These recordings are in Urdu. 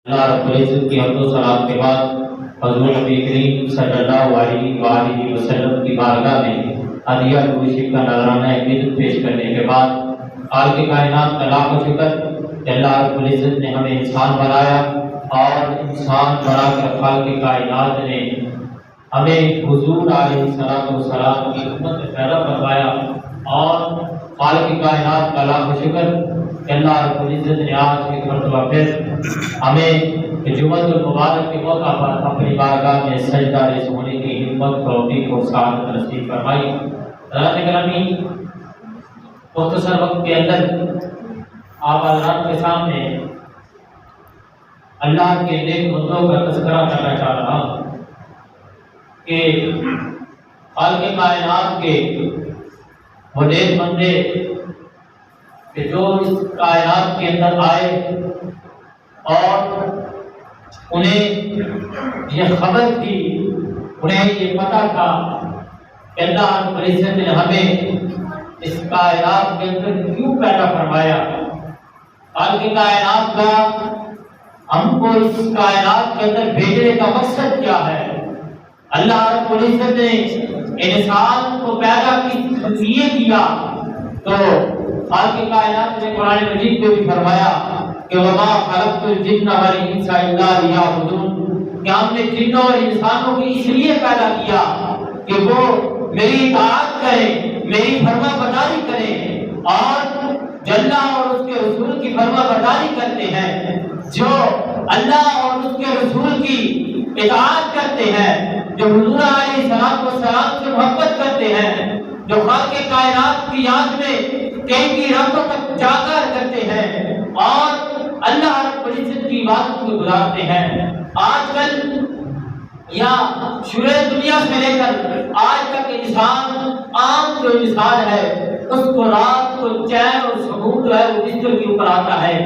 اللہ رب العزت کی حمد و ثنا کے بعد حضور نبی کریم صلی اللہ علیہ وآلہ وسلم کی بارگاہ میں ہدیہ نوشی کا نذرانہ عقیدت پیش کرنے کے بعد خالق کائنات کا لاکھ شکر کہ اللہ رب العزت نے ہمیں انسان بنایا اور انسان بنا کر خالق کائنات نے ہمیں حضور علیہ السلام کی امت میں پیدا فرمایا اور خالق کائنات کا لاکھ شکر کہ اللہ رب العزت نے آج ایک مرتبہ پھر ہمیں جمعۃ المبارک کے موقع پر اپنی بارگاہ میں سجدہ ریز ہونے کی ہمت توفیق اور سعادت نصیب فرمائی۔ حضرات گرامی، مختصر وقت کے اندر آپ حضرات کے سامنے اللہ کے نیک بندوں کا تذکرہ کرنا چاہ رہا ہوں کہ خالق کائنات کے وہ نیک بندے کہ جو اس کائنات کے اندر آئے اور انہیں یہ خبر تھی، انہیں یہ پتہ تھا کہ اللہ رب العزت نے ہمیں اس کائنات کے اندر کیوں پیدا فرمایا، خالق کائنات کا ہم کو اس کائنات کے اندر بھیجنے کا مقصد کیا ہے۔ اللہ رب العزت نے انسان کو پیدا کس لیے کیا، تو خالق کائنات نے قرآن مجید میں بھی فرمایا کہ وما خلقت الجن والانس الا لیعبدون، کہ ہم نے جنوں اور انسانوں کو اس لیے پیدا کیا کہ وہ میری اطاعت کریں، میری فرما برداری کریں، اور جو اللہ اور اس کے رسول کی فرما برداری کرتے ہیں، جو اللہ اور اس کے رسول کی اطاعت کرتے ہیں، جو حضور علیہ السلام سے محبت کرتے ہیں، جو خالق کائنات کی یاد میں کئی کی راتوں تک جاگر کرتے ہیں اور اللہ رب العزت کی عبادت کو گزارتے ہیں۔ آج کل یا شروع دنیا سے لے کر آج تک انسان، عام جو انسان ہے، اس کو رات کو چین اور سکون جو ہے وہ بستر کے اوپر آتا ہے۔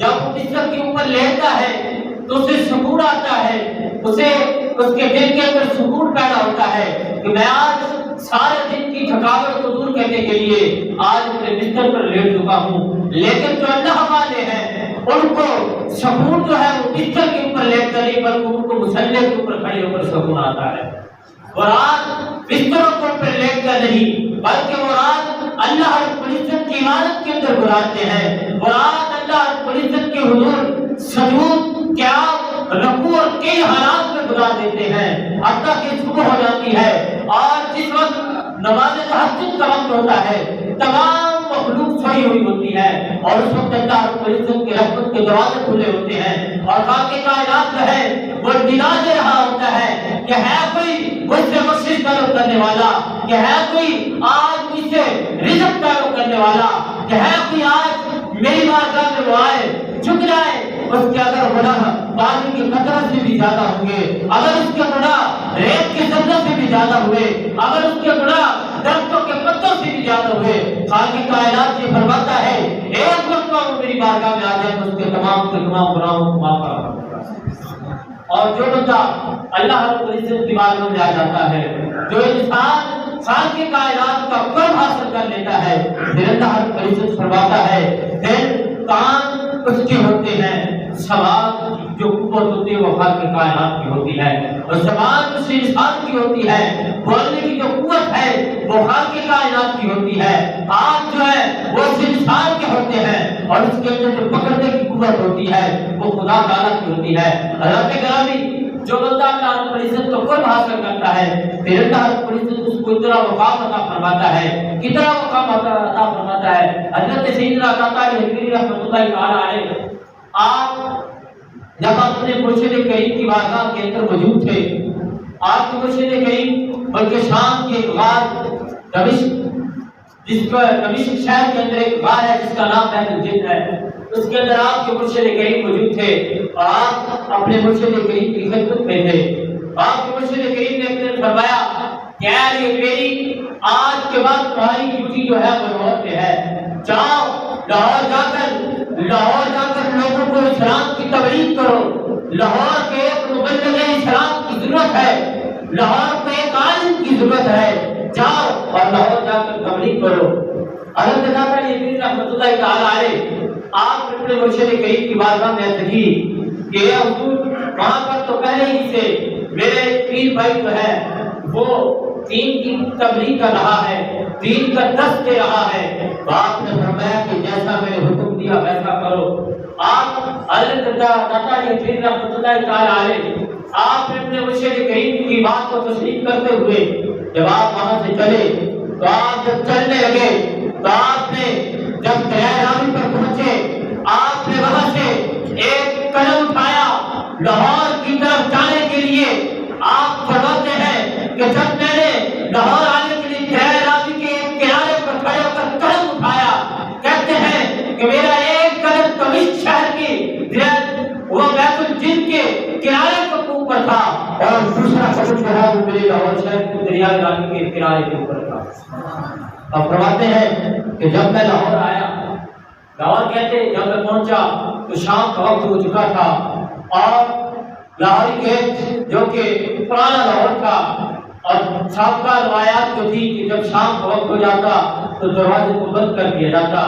جب وہ بستر کے اوپر لیٹتا ہے تو اسے سکون آتا ہے، اسے اس کے دل کے اندر سکون پیدا ہوتا ہے کہ میں آج سارے دن کی تھکاوٹ کو دور کرنے کے لیے آج اپنے بستر پر لیٹ چکا ہوں۔ لیکن جو اللہ والے ہیں ان کو سکون جو ہے وہ بستر کے اوپر لیٹ کر نہیں بلکہ ان کو مصلی کے اوپر کھڑے ہو کر سکون آتا ہے۔ اور رات بستروں کے اوپر لیٹ کر نہیں بلکہ وہ رات اللہ رب العزت کی عبادت کے اندر گزارتے ہیں۔ وہ رات اللہ رب العزت کے حضور سجود، قیام، رکوع اور کئی حالات میں گزار دیتے ہیں حتیٰ کہ صبح ہو جاتی ہے، اور جس وقت نماز تہجد کا وقت ہوتا ہے تمام مخلوق سوئی ہوئی ہوتی ہے اور اس وقت اللہ رب العزت کے رحمت کے دروازے کھلے ہوتے ہیں اور خالق کائنات جو ہے وہ ندا دے رہا ہوتا ہے کہ ہے کوئی مجھ سے بخشش طلب کرنے والا، کہ ہے کوئی آج مجھ سے رزق طلب کرنے والا، کہ ہے کوئی آج میری بارگاہ میں وہ آئے جھک جائے۔ اس کے اگر گناہ پانی کی قطرہ سے بھی زیادہ ہوں گے، اگر اس کے گناہ ریت کے ذرہ سے بھی زیادہ ہوئے، اگر اس کے گناہ درختوں کے پتوں سے بھی زیادہ ہوئے، خالق کائنات یہ فرماتا ہے ایک مرتبہ وہ میری بارگاہ میں آ جائے تو اس کے تمام گناہوں کو معاف کرا۔ اور جو بندہ اللہ رب العزت کی بارگاہ میں آ جاتا ہے، جو انسان خالق کائنات کا قرب حاصل کر لیتا ہے، پھر اللہ رب العزت فرماتا ہے پھر کان اس کے ہوتے ہیں، سماعت جو قوت ہوتی ہے وہ خالق کائنات کی ہوتی ہے، اور زبان اس انسان کی ہوتی ہے، بولنے کی جو قوت ہے وہ خالق کائنات کی ہوتی ہے، ہاتھ جو ہے وہ اس انسان کے ہوتے ہیں، اور اس کے اندر جو پکڑنے کی قوت ہوتی ہے وہ خدا تعالیٰ کی ہوتی ہے۔ حضرات گرامی، جو بندہ اللہ رب العزت کو قرب حاصل کرتا ہے پھر اللہ رب العزت اس کو اتنا مقام عطا فرماتا ہے، کتنا مقام عطا فرماتا ہے۔ حضرت سیدنا عطا حضرت رحمۃ اللہ تعالی علیہ، آپ جب آپ اپنے مرشد کریم کی بارگاہ کے اندر موجود تھے، آپ کے مرشد کریم بلکہ شام کی ایک غار دمشق شہر کے اندر ایک غار ہے جس کا نام بحر الجن ہے، اس کے اندر آپ کے مرشد کریم موجود تھے اور آپ اپنے مرشد کریم کی خدمت میں تھے۔ آپ کے مرشد کریم نے اپنے فرمایا کہ اے میری آج کے بعد تمہاری ڈیوٹی جو ہے وہ لاہور پہ ہے، جاؤ لاہور جا کر لوگوں کو اسلام کی تبلیغ کرو۔ لاہور کے ایک مبلغ اسلام کی ضرورت ہے، لاہور کو ایک عالم کی ضرورت ہے، جاؤ اور لاہور جا کر تبلیغ کرو۔ حضرت رحمۃ اللہ تعالی علیہ، آپ اپنے مرشد کریم کی بارگاہ میں عرض کی کہ حضور وہاں پر تو پہلے ہی سے میرے پیر بھائی جو ہے وہ دین کی تبلیغ کر رہا ہے، دین کا درس دے رہا ہے، تو آپ نے فرمایا کہ جیسا میں نے حکم دیا ویسا کرو۔ آپ حضرت داتا پیر رحمۃ اللہ تعالی علیہ آپ نے اپنے مرشد کریم کی بات کو تسلیم کرتے ہوئے جب آپ وہاں سے چلے تو آپ جب چلنے لگے تو آپ نے جب دریائے راوی پر پہنچے آپ نے وہاں سے ایک قدم اٹھایا لاہور کی طرف جانے کے لیے۔ آپ فرماتے ہیں کہ جب میں نے لاہور آنے کے لیے دریائے راوی کے ایک کنارے پر کھڑے ہو کر قدم اٹھایا، کہتے ہیں کہ میرا ایک قدم تمیز شہر کی وہ بیت الجن کے کنارے کے اوپر تھا اور دوسرا قدم جو ہے وہ میرے لاہور شہر کے دریائے راوی کے کنارے کے اوپر تھا۔ اب فرماتے ہیں کہ جب میں لاہور آیا، لاہور کہتے جب میں پہنچا تو شام کا وقت ہو چکا تھا اور لاہوری گیٹ جو کہ پرانا لاہور تھا اور سابقہ روایات جو تھی کہ جب شام کا وقت ہو جاتا تو دروازے کو بند کر دیا جاتا،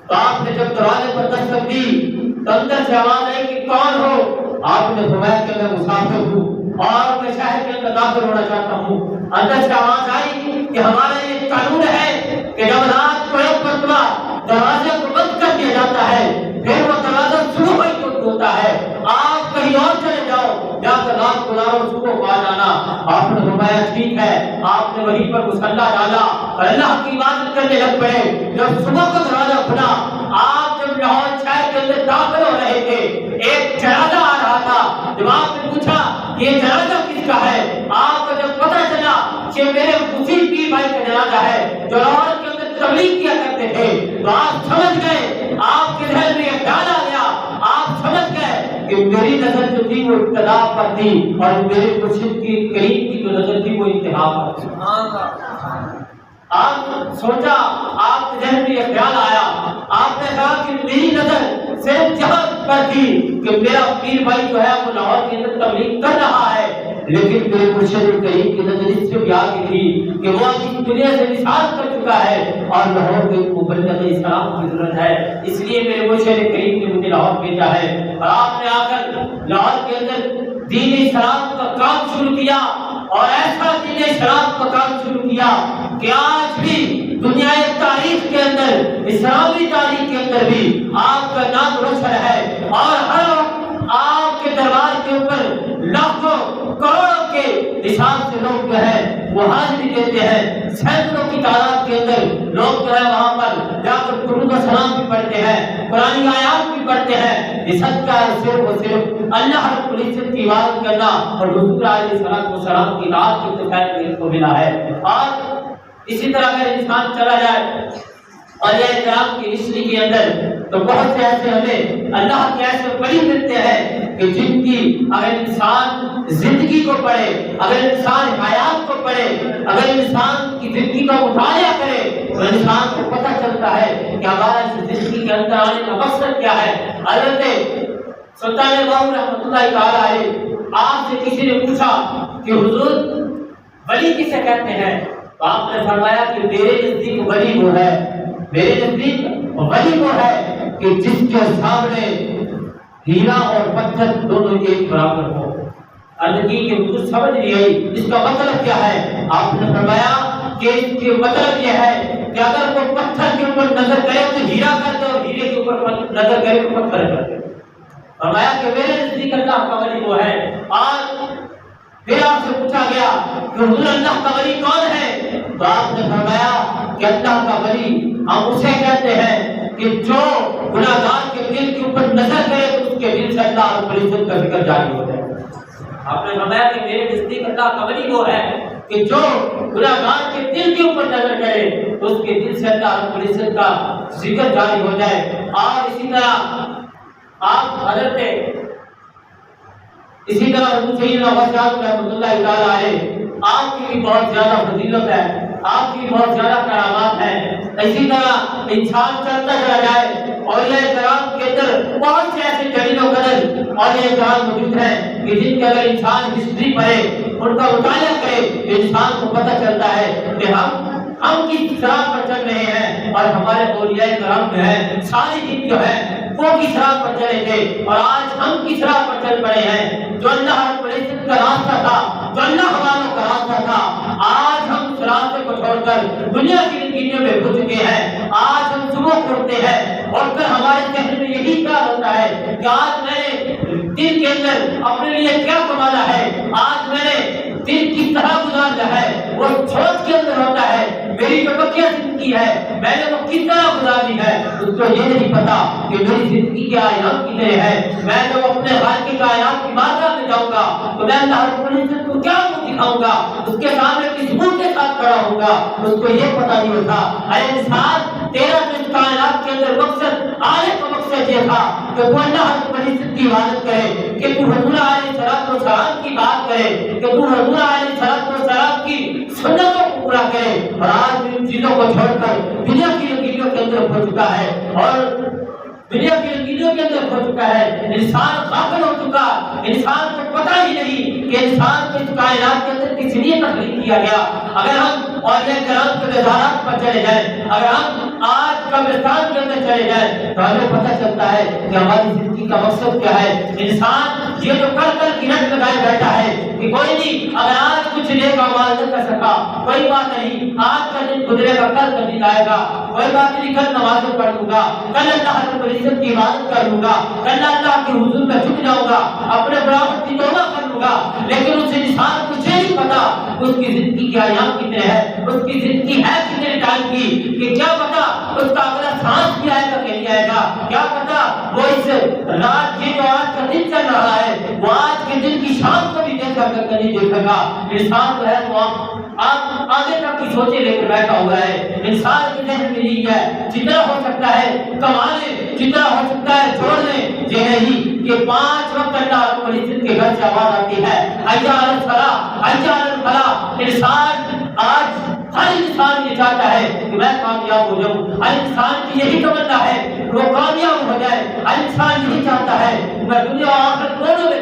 تو آپ نے جب دروازے پر دستک دی تو اندر سے آواز آئی کہ کون ہو؟ آپ نے فرمایا کہ میں مسافر ہوں اور میں شہر کے اندر داخل ہونا چاہتا ہوں۔ اندر سے آواز آئی کہ ہمارا یہ قانون ہے کہ جب رات کو ایک مرتبہ دروازے کو بند کر دیا جاتا ہے پھر وہ دروازہ صبح ہی ہوتا ہے، آپ کہیں اور چلے جاؤ جا کر رات گزارو صبح کو آ جانا۔ آپ نے فرمایا ٹھیک ہے۔ آپ نے وہیں پر مسلح ڈالا اور اللہ کی عبادت کرنے لگ پڑے۔ جب صبح کو دروازہ کھلا آپ جب لاہور شہر کے اندر داخل ہو رہے تھے ایک جنازہ آ رہا تھا، جب آپ نے پوچھا یہ جنازہ کس کا ہے، آپ کو جب پتہ چلا کہ میرے مفید پیر بھائی کا جنازہ ہے جو لاہور کے اندر تبلیغ کیا کرتے تھے، تو آپ سمجھ گئے، آپ کے ذہن میں ایک خیال آ گیا، آپ سمجھ گئے کہ میری نظر جو تھی وہ ابتدا پر تھی اور میرے مرشد کی کریم کی جو نظر تھی وہ انتہا پر تھی۔ آپ سوچا، آپ کے ذہن میں یہ خیال آیا، آپ نے کہا کہ میری نظر صرف جہاں پر تھی کہ میرا پیر بھائی جو ہے وہ لاہور کے اندر تبلیغ کر رہا ہے، لیکن میرے مرشد کریم کی نظر اس سے بھی آگے تھی کہ وہ اس دنیا سے وصال کر چکا ہے اور لاہور کے مبلغ اسلام کی ضرورت ہے، اس لیے میرے مرشد کریم نے مجھے لاہور بھیجا ہے۔ اور آپ نے آ کر لاہور کے اندر دین اسلام کا کام شروع کیا اور ایسا دین اسلام کا کام شروع کیا کہ آج بھی دنیا تاریخ کے اندر، اسلامی تاریخ کے اندر بھی آپ کا نام روشن ہے اور ہر وقت آپ کے دربار کے اوپر لاکھوں کروڑوں کے حساب سے لوگ جو ہے وہ حاضری دیتے ہیں، سینکڑوں کی تعداد کے اندر لوگ جو ہے وہاں پر جا کر درود و سلام بھی پڑھتے ہیں، قرآن آیات بھی پڑھتے ہیں۔ یہ صدقہ ہے صرف و صرف اللہ رب العزت کی عبادت کرنا اور حضور علیہ السلام کی اطاعت کے اتفاق کو ملا ہے۔ اور اسی طرح اگر انسان چلا جائے اور یہ کرام کی ہسٹری کے اندر تو بہت سے ایسے ہمیں اللہ کے ایسے ولی ملتے ہیں کہ جن کی اگر انسان زندگی کو پڑھے، اگر انسان حیات کو پڑھے، اگر انسان کی زندگی کا مطالعہ کرے تو انسان کو پتہ چلتا ہے کہ ہمارا اس زندگی کے اندر آنے کا مقصد کیا ہے۔ حضرت سلطان باہو رحمۃ اللہ تعالی علیہ آپ سے کسی نے پوچھا کہ حضور ولی کسے کہتے ہیں، تو آپ نے فرمایا کہ میرے نزدیک ولی وہ ہے، میرے نزدیک ولی وہ ہے کہ جس کے سامنے ہیرا اور پتھر دونوں ایک برابر ہو۔ عرض کی کہ حضور سمجھ نہیں آئی اس کا مطلب کیا ہے؟ آپ نے فرمایا کہ اس کا مطلب یہ ہے کہ اگر وہ پتھر کے اوپر نظر کرے تو ہیرا کر دے اور ہیرے کے اوپر نظر کرے تو پتھر کر دے۔ فرمایا کہ میرے نزدیک اللہ کا ولی وہ ہے۔ اور پھر آپ سے پوچھا گیا کہ حضور اللہ کا ولی کون ہے، تو آپ نے فرمایا کہ اللہ کا ولی ہم اسے کہتے ہیں کہ جو گناہگار کے دل کے اوپر نظر کرے تو اس کے دل سے اللہ رب العزت کا ذکر جاری ہو جائے۔ آپ نے فرمایا کہ میرے نزدیک اللہ کا ولی وہ ہے کہ جو گناہگار کے دل کے اوپر نظر کرے تو اس کے دل سے اللہ رب العزت کا ذکر جاری ہو جائے۔ اور اسی طرح آپ حضرت اسی طرح حضور سیدنا وسعت رحمۃ اللہ تعالی علیہ آپ کی بھی بہت زیادہ فضیلت ہے، آپ کی بہت زیادہ کرامات ہیں۔ اسی طرح انسان چلتا چلا جائے اور یہ کرام کے اندر بہت سے ایسے جلیل و قدر اور یہ کرام موجود ہیں کہ جن کے اگر انسان ہسٹری پڑھے، ان کا مطالعہ کرے تو انسان کو پتہ چلتا ہے کہ ہم کس طرح پر چل رہے ہیں اور ہمارے اولیاء کرام جو ہیں صالحین جو ہیں وہ کس راہ پر چلے تھے اور آج ہم کس راہ پر چل پڑے ہیں۔ جو اللہ رب العزت کا راستہ تھا، جو اللہ والوں کا راستہ تھا، آج ہم اس راستے کو چھوڑ کر دنیا کی رنگینیوں میں گھس چکے ہیں۔ آج ہم صبح اٹھتے ہیں اور پھر ہمارے ذہن میں یہی خیال ہوتا ہے کہ آج میں نے دن کے اندر اپنے لیے کیا کمانا ہے، آج میں نے دن کس طرح گزارنا ہے، وہ سوچ کے اندر ہوتا ہے۔ میری جو بقیہ زندگی ہے میں نے وہ کس طرح گزارنی ہے، اس کو یہ نہیں پتا کہ میری زندگی کے آیات کتنے ہیں۔ میں جب اپنے خالق کی کائنات کی بارگاہ میں جاؤں گا تو میں اللہ رب العزت کو کیا منہ دکھاؤں گا، اس کے سامنے کس منہ کے ساتھ کھڑا ہوں گا، اس کو یہ پتا نہیں ہوتا۔ اے انسان، تیرا جو اس کائنات کے اندر مقصد آنے کا مقصد یہ تھا کہ تو اللہ رب العزت کی عبادت کرے، کہ تو حضور علیہ السلام کی بات کرے، کہ تو حضور علیہ السلام کی سنتوں کو پورا کرے۔ اور آج ان چیزوں کو چھوڑ کر دنیا کی رنگینیوں کے اندر کھو چکا ہے، اور دنیا کی رنگینیوں کے اندر کھو چکا ہے۔ انسان غافل ہو چکا، انسان کو پتہ ہی نہیں کہ انسان کو اس کائنات کے اندر کس لیے تخلیق کیا گیا۔ اگر ہم اولیاء کرام کے مزارات پر چلے جائیں، اگر ہم آج قبرستان کے اندر چلے جائیں تو ہمیں پتہ چلتا ہے کہ ہماری زندگی کا مقصد کیا ہے۔ انسان یہ جو کر گرٹ لگائے بیٹھا ہے کہ کوئی نہیں، اگر آج کچھ نیک اعمال نہ کر سکا کوئی بات نہیں، آج کا دن گزرے گا، کل کا دن آئے گا، کوئی بات نہیں، کل نمازیں پڑھ لوں گا، کل اللہ رب العزت کی عبادت کر لوں گا، کل اللہ کے حضور میں جھک جاؤں گا، اپنے براہت کی توبہ کر لوں گا۔ لیکن اس انسان کو یہ نہیں پتا اس کی زندگی کے ایام کتنے ہیں، اس کی زندگی ہے کتنے ٹائم کی، کہ کیا پتا اس کا اگلا سانس بھی آئے گا کہ نہیں آئے گا، کیا پتا وہ اس رات کی جو آج کا دن چل رہا ہے وہ آج کے دن کی شام کو بھی دیکھ کر نہیں دیکھے گا۔ انسان تو ہے تو آپ آگے تک کی سوچے لے کر بیٹھا ہوا ہے۔ انسان کے ذہن میں یہی ہے جتنا ہو سکتا ہے کما لیں، جتنا ہو سکتا ہے چھوڑ لیں۔ یہ نہیں کہ 5 وقت اللہ رب العزت کے گھر سے آواز آتی ہے حی علی الصلاۃ، حی علی الفلاح۔ انسان آج ہر انسان یہ چاہتا ہے کہ میں کامیاب ہو جاؤں، ہر انسان کی یہی تمنا ہے کہ وہ کامیاب ہو جائے، ہر انسان یہی چاہتا ہے کہ میں دنیا اور آخرت دونوں میں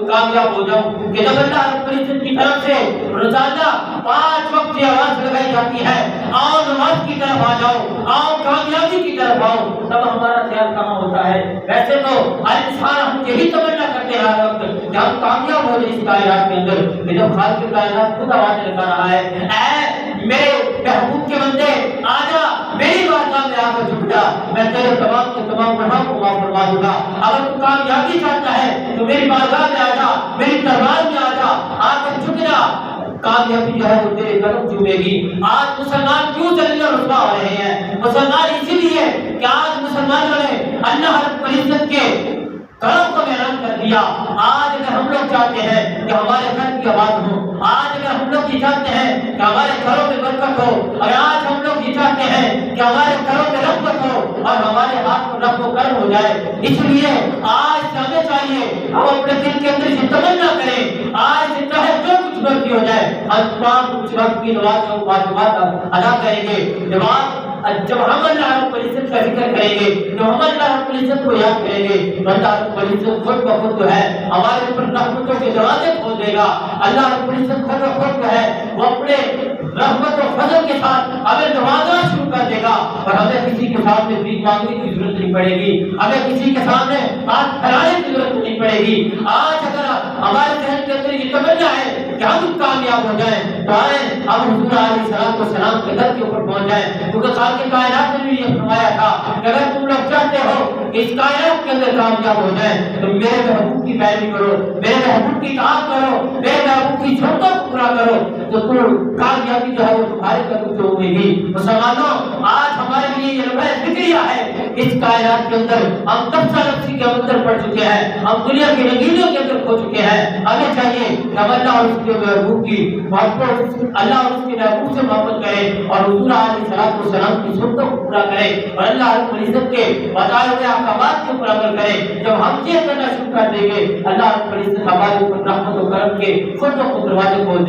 کامیاب ہو جاؤں۔ کہ جب اللہ رب العزت کی طرف سے روزانہ 5 وقت کی آواز لگائی جاتی ہے، آؤ نماز کی طرف آ جاؤ، آؤ کامیابی کی طرف آؤ، تب ہمارا خیال کہاں ہوتا ہے؟ ویسے تو ہر انسان ہم یہی تمنا کرتے ہیں ہر وقت کہ ہم کامیاب ہو جائیں اس کائنات کے اندر۔ کہ جب خالق کائنات خود آواز لگا رہا ہے، اے میرے محبوب کے بندے آجا میری بارگاہ میں آ کر جھک جا، میں تیرے تمام کے تمام گناہوں کو معاف فرما دوں گا۔ اگر تو کامیابی چاہتا ہے تو میری بارگاہ میں آجا، میری دربار میں آجا، آ کر جھک جا، کامیابی جو ہے وہ تیرے قدم چومے گی۔ آج مسلمان کیوں ذلیل و رسوا ہو رہے ہیں؟ مسلمان اسی لیے کہ آج مسلمانوں نے اللہ رب العزت کے کرم کو ویران کر دیا۔ آج اگر ہم لوگ چاہتے ہیں کہ ہمارے گھر کی آباد ہو، آج اگر ہم لوگ یہ چاہتے ہیں کہ ہمارے گھروں میں برکت ہو، اگر آج ہم لوگ یہ چاہتے ہیں کہ ہمارے گھروں میں رحمت ہو اور ہمارے ہاتھ میں رحم و کرم ہو جائے، اس لیے آج ہمیں چاہیے ہم اپنے دل کے اندر یہ تمنا کریں، آج چاہے جو کچھ مرضی ہو جائے ہم تمام کچھ وقت کی نماز اور واجبات ادا کریں گے۔ جب ہم اللہ رب العزت کا ذکر کریں گے، جب ہم اللہ رب العزت کو یاد کریں گے تو اللہ رب العزت خود بخود جو ہے ہمارے اوپر رحمتوں کے دروازے کھول دے گا۔ اللہ رب العزت خود بخود جو ہے وہ اپنے رحمت و فضل کے ساتھ ہمیں نوازنا شروع کر دے گا، اور ہمیں کسی کے سامنے بھیک مانگنے کی ضرورت نہیں پڑے گی، ہمیں کسی کے سامنے ہاتھ پھیلانے کی ضرورت نہیں پڑے گی۔ آج اگر ہمارے ذہن کے اندر یہ تمنا ہے کہ ہم کامیاب ہو جائیں تو آئیں ہم حضور علیہ السلام کے گھر کے اوپر پہنچ جائیں، کیونکہ خالق کائنات نے بھی یہ فرمایا تھا کہ اگر تم لوگ چاہتے ہو کہ اس کائنات کے اندر کامیاب ہو جائیں تو میرے محبوب کی پیروی کرو، میرے محبوب کی اطاعت کرو، میرے محبوب کی سنتوں کو پورا کرو، تو تم کامیابی جو ہے وہ تمہارے قدم سے ہوئے گی۔ مسلمانوں، آج ہمارے لیے یہ لمحہ فکریہ ہے، اس کائنات کے اندر ہم تفسیر نفسی کے اندر پڑ چکے ہیں، ہم دنیا کی رنگینیوں کے اندر کھو چکے ہیں۔ ہمیں چاہیے کہ ہم اللہ اور اس کے محبوب کی محبت، اللہ اور اس کے محبوب سے محبت کریں اور حضور علیہ السلام کی سنتوں کو پورا کریں اور اللہ رب العزت کے بتائے ہوئے احکامات کو پورا کریں۔ جب ہم یہ کرنا شروع کر دیں گے، اللہ رب العزت ہمارے اوپر رحمت و کرم کے خود بخود دروازے کھول دیں گے۔